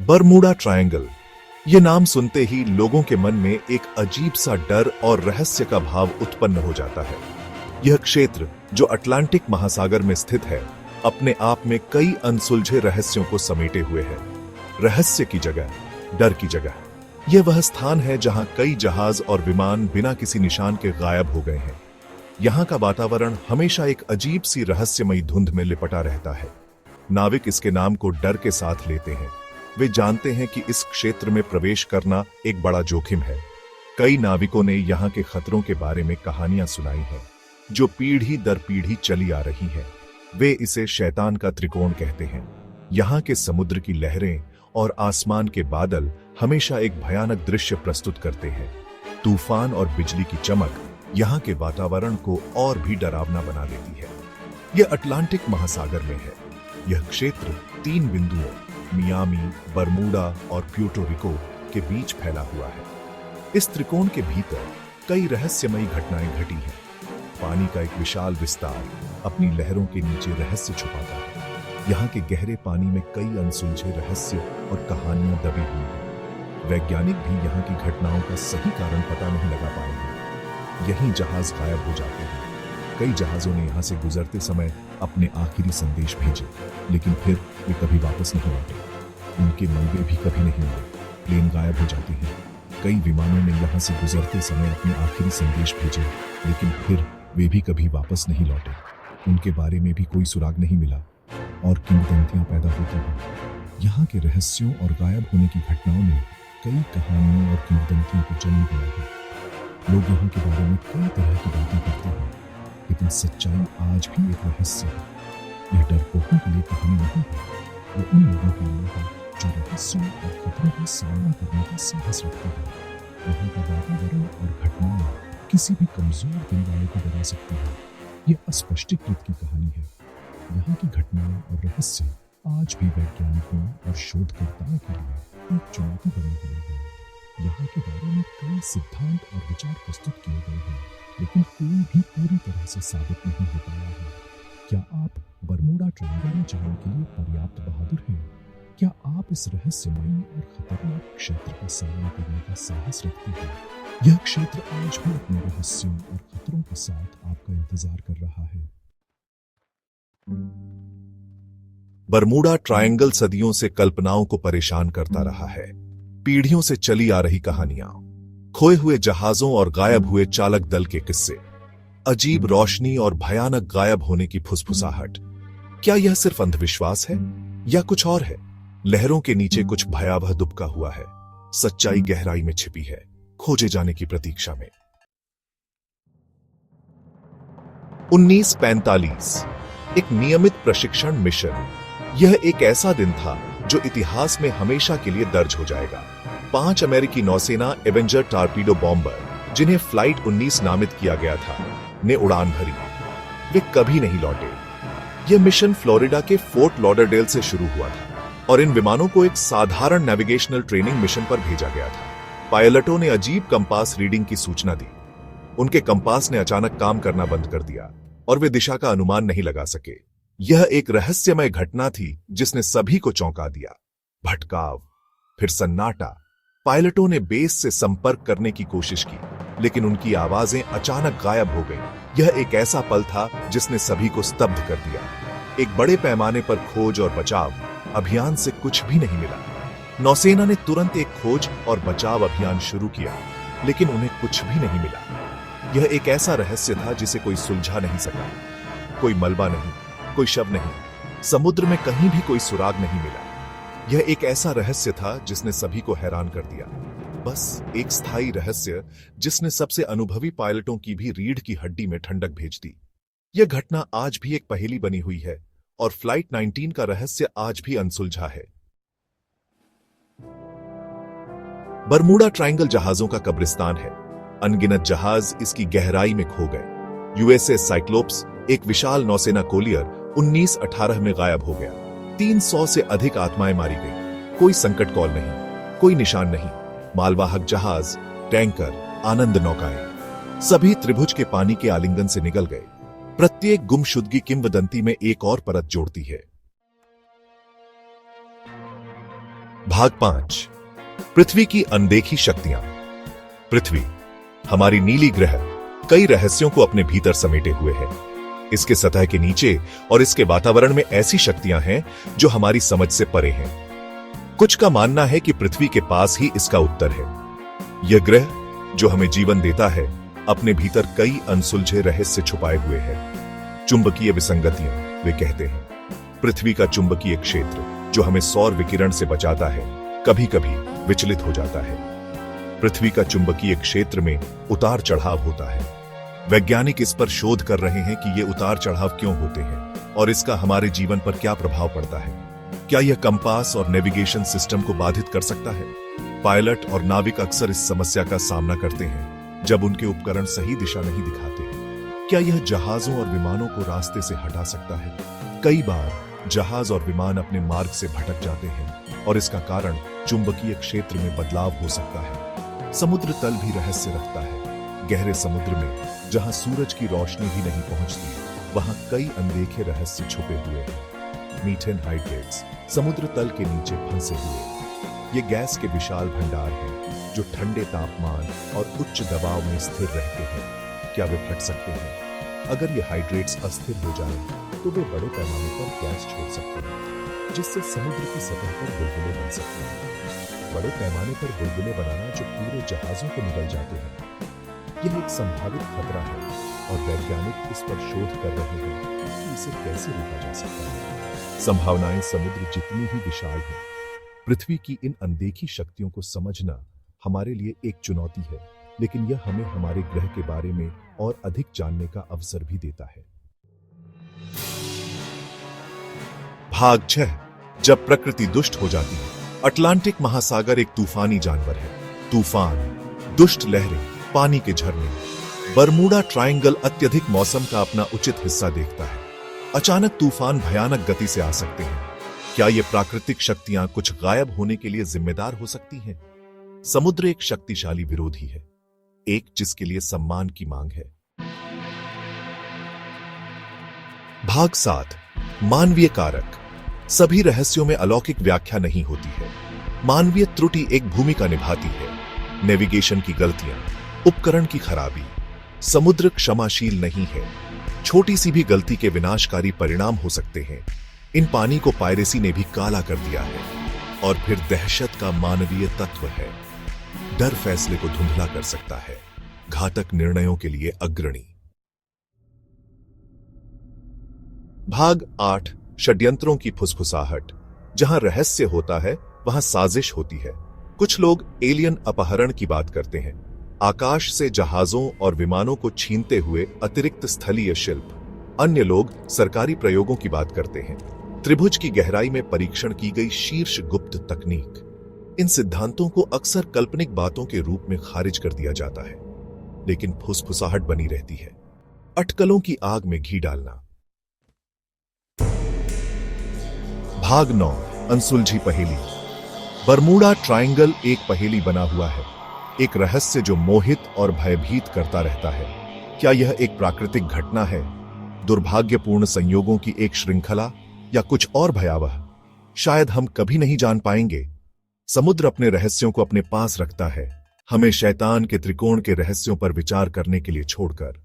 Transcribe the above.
Bermuda triangle. ये नाम सुनते ही लोगों के मन में एक अजीब सा डर और रहस्य का भाव उत्पन्न हो जाता है। यह क्षेत्र जो अटलांटिक महासागर में स्थित है, अपने आप में कई अनसुलझे रहस्यों को समेटे हुए है। रहस्य की जगह, डर की जगह। यह वह स्थान है जहां कई जहाज और विमान बिना किसी निशान के गायब हो गए हैं। यहां का वातावरण हमेशा एक अजीब सी रहस्यमयी धुंध में लिपटा रहता है। नाविक इसके नाम को डर के साथ लेते हैं। वे जानते हैं कि इस क्षेत्र में प्रवेश करना एक बड़ा जोखिम है। कई नाविकों ने यहाँ के खतरों के बारे में कहानियां सुनाई हैं, जो पीढ़ी दर पीढ़ी चली आ रही हैं। वे इसे शैतान का त्रिकोण कहते हैं। यहाँ के समुद्र की लहरें और आसमान के बादल हमेशा एक भयानक दृश्य प्रस्तुत करते हैं। तूफान और बिजली की चमक यहाँ के वातावरण को और भी डरावना बना देती है। यह अटलांटिक महासागर में है। यह क्षेत्र 3 बिंदुओं मियामी, बरमूडा और प्यूर्टो रिको के बीच फैला हुआ है। इस त्रिकोण के भीतर कई रहस्यमयी घटनाएं घटी हैं। पानी का एक विशाल विस्तार अपनी लहरों के नीचे रहस्य छुपाता है। यहाँ के गहरे पानी में कई अनसुलझे रहस्य और कहानियां दबी हुई हैं। वैज्ञानिक भी यहाँ की घटनाओं का सही कारण पता नहीं लगा पाए हैं। यहीं जहाज गायब हो जाते हैं। कई जहाजों ने यहाँ से गुजरते समय अपने आखिरी संदेश भेजे, लेकिन फिर वे कभी वापस नहीं लौटे। उनके मलबे भी कभी नहीं मिले। प्लेन गायब हो जाते हैं। कई विमानों ने यहाँ से गुजरते समय अपने आखिरी संदेश भेजे, लेकिन फिर वे भी कभी वापस नहीं लौटे। उनके बारे में भी कोई सुराग नहीं मिला और किंवदंतियां पैदा होती हैं। यहाँ के रहस्यों और गायब होने की घटनाओं ने कई कहानियों और किंवदंतियों को जन्म दिया है। लोग यहाँ के बारे में कई तरह की बातें करते हैं, लेकिन सच्चाई आज भी एक रहस्य है। यह डरपोकों के लिए कहानी नहीं है, वो उन लोगों के लिए है जो रहस्यों और खतरों का सामना करने का साहस रखते हैं। यहाँ का वातावरण और घटनाएं किसी भी कमजोर दिल वाले को डरा सकती है। यह अस्पष्टीकृत की कहानी है। यहाँ की घटनाएं और रहस्य आज भी वैज्ञानिकों और शोधकर्ताओं के लिए एक चुनौती बने हुए हैं। यहाँ के बारे में कई सिद्धांत और विचार प्रस्तुत किए गए हैं, लेकिन कोई भी पूरी तरह से साबित नहीं हो पाया है। क्या आप बरमूडा ट्रायंगल में जाने के लिए पर्याप्त बहादुर हैं? क्या आप इस रहस्यमयी और खतरनाक क्षेत्र का सामना करने का साहस रखते हैं? यह क्षेत्र आज भी अपने रहस्यों और खतरों के साथ आपका इंतजार कर रहा है। बरमूडा ट्रायंगल सदियों से कल्पनाओं को परेशान करता रहा है। पीढ़ियों से चली आ रही कहानियां, खोए हुए जहाजों और गायब हुए चालक दल के किस्से, अजीब रोशनी और भयानक गायब होने की फुसफुसाहट। क्या यह सिर्फ अंधविश्वास है या कुछ और है? लहरों के नीचे कुछ भयावह दुबका हुआ है। सच्चाई गहराई में छिपी है, खोजे जाने की प्रतीक्षा में। 1945 एक नियमित प्रशिक्षण मिशन। यह एक ऐसा दिन था जो इतिहास में हमेशा के लिए दर्ज हो जाएगा। 5 अमेरिकी नौसेना एवेंजर टारपीडो बॉम्बर, जिन्हें फ्लाइट 19 नामित किया गया था, ने उड़ान भरी। वे कभी नहीं लौटे। यह मिशन फ्लोरिडा के फोर्ट लॉडरडेल से शुरू हुआ था और इन विमानों को एक साधारण नेविगेशनल ट्रेनिंग मिशन पर भेजा गया था। पायलटों ने अजीब कंपास रीडिंग की सूचना दी। उनके कंपास ने अचानक काम करना बंद कर दिया और वे दिशा का अनुमान नहीं लगा सके। यह एक रहस्यमय घटना थी जिसने सभी को चौंका दिया। भटकाव, फिर सन्नाटा। पायलटों ने बेस से संपर्क करने की कोशिश की, लेकिन उनकी आवाजें अचानक गायब हो गईं। यह एक ऐसा पल था जिसने सभी को स्तब्ध कर दिया। एक बड़े पैमाने पर खोज और बचाव अभियान से कुछ भी नहीं मिला। नौसेना ने तुरंत एक खोज और बचाव अभियान शुरू किया, लेकिन उन्हें कुछ भी नहीं मिला। यह एक ऐसा रहस्य था जिसे कोई सुलझा नहीं सका। कोई मलबा नहीं, कोई शव नहीं, समुद्र में कहीं भी कोई सुराग नहीं मिला। यह एक ऐसा रहस्य था जिसने सभी को हैरान कर दिया। बस एक स्थायी रहस्य जिसने सबसे अनुभवी पायलटों की भी रीढ़ की हड्डी में ठंडक भेज दी। यह घटना आज भी एक पहेली बनी हुई है और फ्लाइट 19 का रहस्य आज भी अनसुलझा है। बरमूडा ट्रायंगल जहाजों का कब्रिस्तान है। अनगिनत जहाज इसकी गहराई में खो गए। यूएसएस साइक्लोप्स, एक विशाल नौसेना कोलियर, 1918 में गायब हो गया। 300 से अधिक आत्माएं मारी गई। कोई संकट कॉल नहीं, कोई निशान नहीं। मालवाहक जहाज, टैंकर, आनंद नौकाएं, सभी त्रिभुज के पानी के आलिंगन से निकल गए। प्रत्येक गुमशुदगी किंवदंती में एक और परत जोड़ती है। भाग 5 पृथ्वी की अनदेखी शक्तियां। पृथ्वी हमारी नीली ग्रह कई रहस्यों को अपने भीतर समेटे हुए है। इसके सतह के नीचे और इसके वातावरण में ऐसी शक्तियां हैं जो हमारी समझ से परे हैं। कुछ का मानना है कि पृथ्वी के पास ही इसका उत्तर है। यह ग्रह जो हमें जीवन देता है अपने भीतर कई अनसुलझे रहस्य छुपाए हुए है। चुंबकीय विसंगतियां वे कहते हैं पृथ्वी का चुंबकीय क्षेत्र जो हमें सौर विकिरण से बचाता है कभी कभी विचलित हो जाता है। पृथ्वी का चुंबकीय क्षेत्र में उतार चढ़ाव होता है। वैज्ञानिक इस पर शोध कर रहे हैं कि ये उतार चढ़ाव क्यों होते हैं और इसका हमारे जीवन पर क्या प्रभाव पड़ता है। क्या यह कंपास और नेविगेशन सिस्टम को बाधित कर सकता है? पायलट और नाविक अक्सर इस समस्या का सामना करते हैं जब उनके उपकरण सही दिशा नहीं दिखाते। क्या यह जहाजों और विमानों को रास्ते से हटा सकता है? कई बार जहाज और विमान अपने मार्ग से भटक जाते हैं और इसका कारण चुंबकीय क्षेत्र में बदलाव हो सकता है। समुद्र तल भी रहस्य रखता है। गहरे समुद्र में जहां सूरज की रोशनी भी नहीं पहुंचती, वहां कई अनदेखे रहस्य छुपे हुए हैं। मीथेन हाइड्रेट्स समुद्र तल के नीचे फंसे हुए ये गैस के विशाल भंडार हैं जो ठंडे तापमान और उच्च दबाव में स्थिर रहते हैं। क्या वे फट सकते हैं? अगर ये हाइड्रेट्स अस्थिर हो जाएं, तो वे बड़े पैमाने पर गैस छोड़ सकते हैं जिससे समुद्र की सतह पर बुलबुले बन सकते हैं। बड़े पैमाने पर बुलबुले बनाना जो पूरे जहाजों को निगल जाते हैं, यह एक संभावित खतरा है और वैज्ञानिक इस पर शोध कर रहे हैं कि इसे कैसे रोका जा सकता है। संभावनाएं समुद्र जितनी ही विशाल हैं, पृथ्वी की इन अनदेखी शक्तियों को समझना हमारे लिए एक चुनौती है, लेकिन यह हमें हमारे ग्रह के बारे में और अधिक जानने का अवसर भी देता है। भाग 6 जब प्रकृति दुष्ट हो जाती है। अटलांटिक महासागर एक तूफानी जानवर है। तूफान, दुष्ट लहरें, पानी के झरने, बरमूडा ट्रायंगल अत्यधिक मौसम का अपना उचित हिस्सा देखता है। अचानक तूफान भयानक गति से आ सकते हैं। क्या ये प्राकृतिक शक्तियां कुछ गायब होने के लिए जिम्मेदार हो सकती हैं? समुद्र एक शक्तिशाली विरोधी है, एक जिसके लिए सम्मान की मांग है। भाग 7 मानवीय कारक। सभी रहस्यों में अलौकिक व्याख्या नहीं होती है। मानवीय त्रुटि एक भूमिका निभाती है। नेविगेशन की गलतियां, उपकरण की खराबी। समुद्र क्षमाशील नहीं है। छोटी सी भी गलती के विनाशकारी परिणाम हो सकते हैं। इन पानी को पायरेसी ने भी काला कर दिया है। और फिर दहशत का मानवीय तत्व है। डर फैसले को धुंधला कर सकता है, घातक निर्णयों के लिए अग्रणी। भाग 8 षड्यंत्रों की फुसफुसाहट। जहां रहस्य होता है वहां साजिश होती है। कुछ लोग एलियन अपहरण की बात करते हैं, आकाश से जहाजों और विमानों को छीनते हुए अतिरिक्त स्थलीय शिल्प। अन्य लोग सरकारी प्रयोगों की बात करते हैं, त्रिभुज की गहराई में परीक्षण की गई शीर्ष गुप्त तकनीक। इन सिद्धांतों को अक्सर काल्पनिक बातों के रूप में खारिज कर दिया जाता है, लेकिन फुसफुसाहट बनी रहती है। अटकलों की आग में घी डालना। भाग 9 अनसुलझी पहेली। बरमूडा ट्रायंगल एक पहेली बना हुआ है, एक रहस्य जो मोहित और भयभीत करता रहता है। क्या यह एक प्राकृतिक घटना है, दुर्भाग्यपूर्ण संयोगों की एक श्रृंखला, या कुछ और भयावह? शायद हम कभी नहीं जान पाएंगे। समुद्र अपने रहस्यों को अपने पास रखता है, हमें शैतान के त्रिकोण के रहस्यों पर विचार करने के लिए छोड़कर।